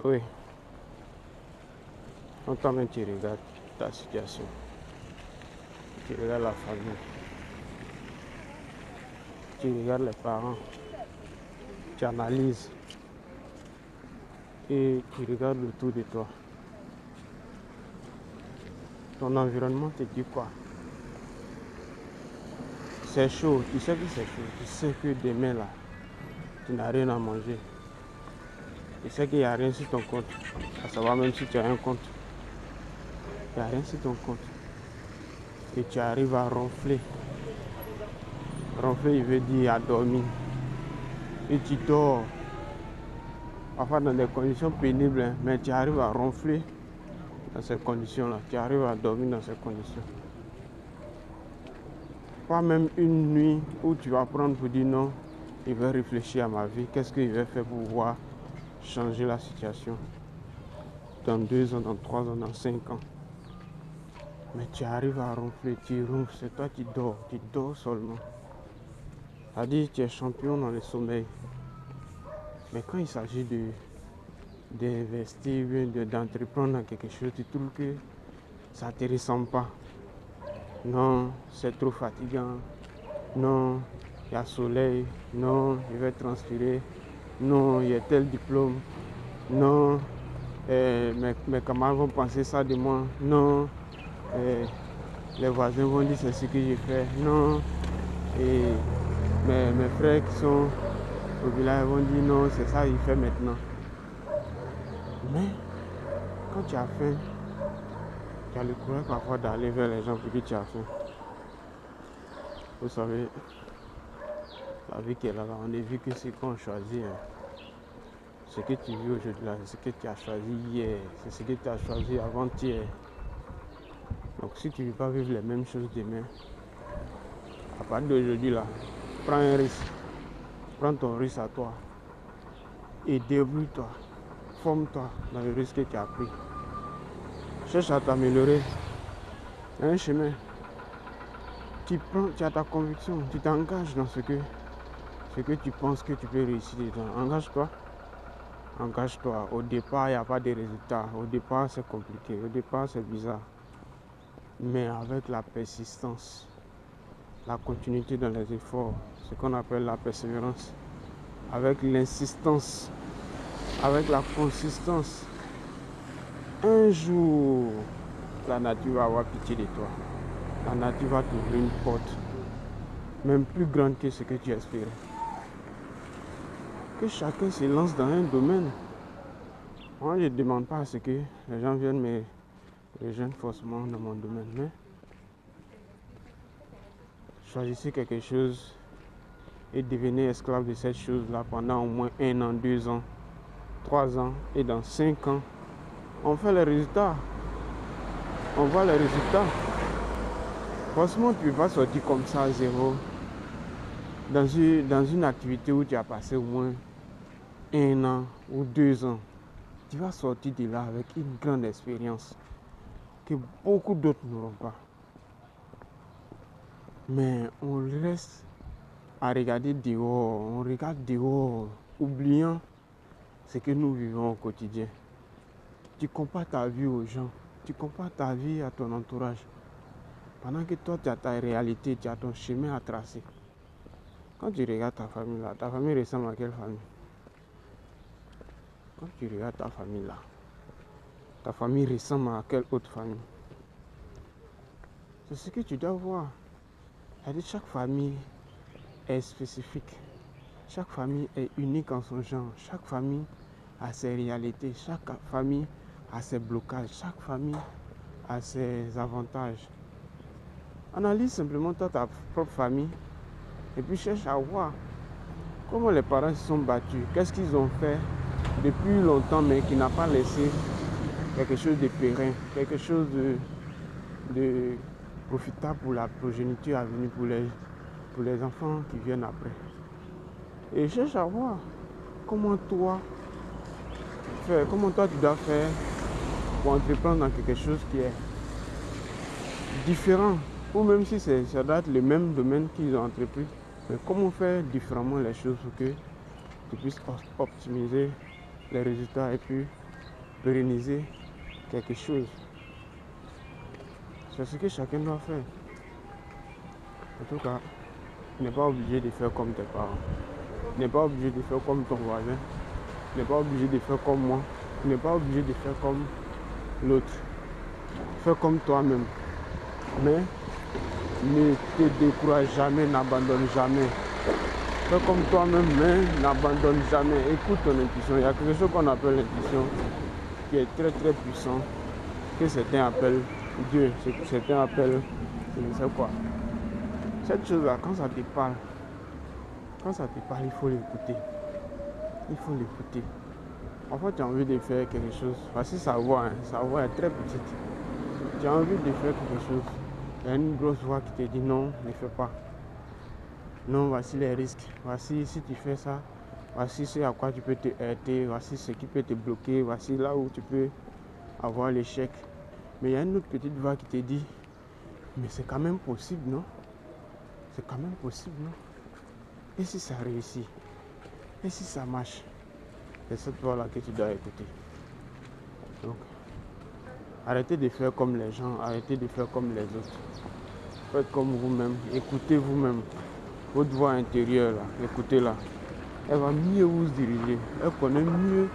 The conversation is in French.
Oui, en toi-même tu regardes ta situation, tu regardes la famille, tu regardes les parents, tu analyses et tu regardes autour de toi. Ton environnement te dit quoi? C'est chaud, tu sais que c'est chaud, tu sais que demain là, tu n'as rien à manger. Tu sais qu'il n'y a rien sur ton compte, à savoir même si tu as un compte, il n'y a rien sur ton compte. Et tu arrives à ronfler. Ronfler, il veut dire à dormir. Et tu dors, parfois dans des conditions pénibles, hein, mais tu arrives à ronfler dans ces conditions-là. Tu arrives à dormir dans ces conditions. Pas même une nuit où tu vas prendre pour dire non, il va réfléchir à ma vie, qu'est-ce qu'il va faire pour pouvoir changer la situation dans 2 ans, dans 3 ans, dans 5 ans. Mais tu arrives à ronfler, tu ronfles, c'est toi qui dors seulement. C'est-à-dire tu es champion dans le sommeil. Mais quand il s'agit d'investir, d'entreprendre dans quelque chose, tu trouves que ça ne te ressemble pas. Non, c'est trop fatigant. Non, il y a soleil. Non, je vais transpirer. Non, il y a tel diplôme. Non, mes camarades vont penser ça de moi. Non, les voisins vont dire c'est ce que j'ai fait. Non, et mes frères qui sont au village vont dire non, c'est ça qu'il fait maintenant. Mais quand tu as faim, tu as le courage parfois d'aller vers les gens pour dire que tu as faim. Vous savez, la vie qui est là, on est vu que c'est qu'on choisit. Hein. Ce que tu vis aujourd'hui là, c'est ce que tu as choisi hier, c'est ce que tu as choisi avant-hier. Donc si tu ne veux pas vivre les mêmes choses demain, à partir d'aujourd'hui là, prends un risque. Prends ton risque à toi. Et débrouille-toi. Forme-toi dans le risque que tu as pris. Cherche à t'améliorer. Il y a un chemin. Tu as ta conviction, tu t'engages dans ce que tu penses que tu peux réussir dedans. Engage-toi. Engage-toi. Au départ, il n'y a pas de résultat. Au départ, c'est compliqué. Au départ, c'est bizarre. Mais avec la persistance, la continuité dans les efforts, ce qu'on appelle la persévérance, avec l'insistance, avec la consistance, un jour, la nature va avoir pitié de toi. La nature va t'ouvrir une porte, même plus grande que ce que tu espérais. Que chacun se lance dans un domaine. Moi, je ne demande pas à ce que les gens viennent me rejoindre forcément dans mon domaine, mais choisissez quelque chose et devenez esclave de cette chose-là pendant au moins 1 an, 2 ans, 3 ans, et dans 5 ans, on fait les résultats. On voit les résultats. Forcément, tu ne peux pas sortir comme ça à zéro dans une activité où tu as passé au moins 1 an ou 2 ans. Tu vas sortir de là avec une grande expérience que beaucoup d'autres n'auront pas. Mais on reste à regarder dehors, on regarde dehors, oubliant ce que nous vivons au quotidien. Tu compares ta vie aux gens, tu compares ta vie à ton entourage. Pendant que toi, tu as ta réalité, tu as ton chemin à tracer. Quand tu regardes ta famille là, ta famille ressemble à quelle famille? Quand tu regardes ta famille ressemble à quelle autre famille? C'est ce que tu dois voir. C'est-à-dire chaque famille est spécifique. Chaque famille est unique en son genre. Chaque famille a ses réalités. Chaque famille a ses blocages. Chaque famille a ses avantages. Analyse simplement ta propre famille et puis cherche à voir comment les parents se sont battus. Qu'est-ce qu'ils ont fait depuis longtemps mais qui n'a pas laissé quelque chose de périn, quelque chose de profitable pour la progéniture à venir, pour les enfants qui viennent après. Et cherche à voir comment toi tu dois faire pour entreprendre dans quelque chose qui est différent. Ou même si ça doit être le même domaine qu'ils ont entrepris. Mais comment faire différemment les choses pour que tu puisses optimiser les résultats et puis pérenniser quelque chose. C'est ce que chacun doit faire. En tout cas, tu n'es pas obligé de faire comme tes parents. Tu n'es pas obligé de faire comme ton voisin. Tu n'es pas obligé de faire comme moi. Tu n'es pas obligé de faire comme l'autre. Fais comme toi-même. Mais ne te décourage jamais, n'abandonne jamais. Fais comme toi-même, mais n'abandonne jamais. Écoute ton intuition. Il y a quelque chose qu'on appelle l'intuition qui est très très puissant, que certains appellent Dieu, certains appellent je ne sais quoi. Cette chose-là, quand ça te parle, il faut l'écouter. Il faut l'écouter. En fait, tu as envie de faire quelque chose. Voici sa voix est très petite. Tu as envie de faire quelque chose. Il y a une grosse voix qui te dit non, ne fais pas. Non, voici les risques. Voici si tu fais ça. Voici ce à quoi tu peux te heurter. Voici ce qui peut te bloquer. Voici là où tu peux avoir l'échec. Mais il y a une autre petite voix qui te dit mais c'est quand même possible, non? C'est quand même possible, non? Et si ça réussit? Et si ça marche? C'est cette voix-là que tu dois écouter. Donc, arrêtez de faire comme les gens, arrêtez de faire comme les autres. Faites comme vous-même, écoutez vous-même. Votre voix intérieure, là, écoutez-la. Elle va mieux vous diriger. Elle connaît mieux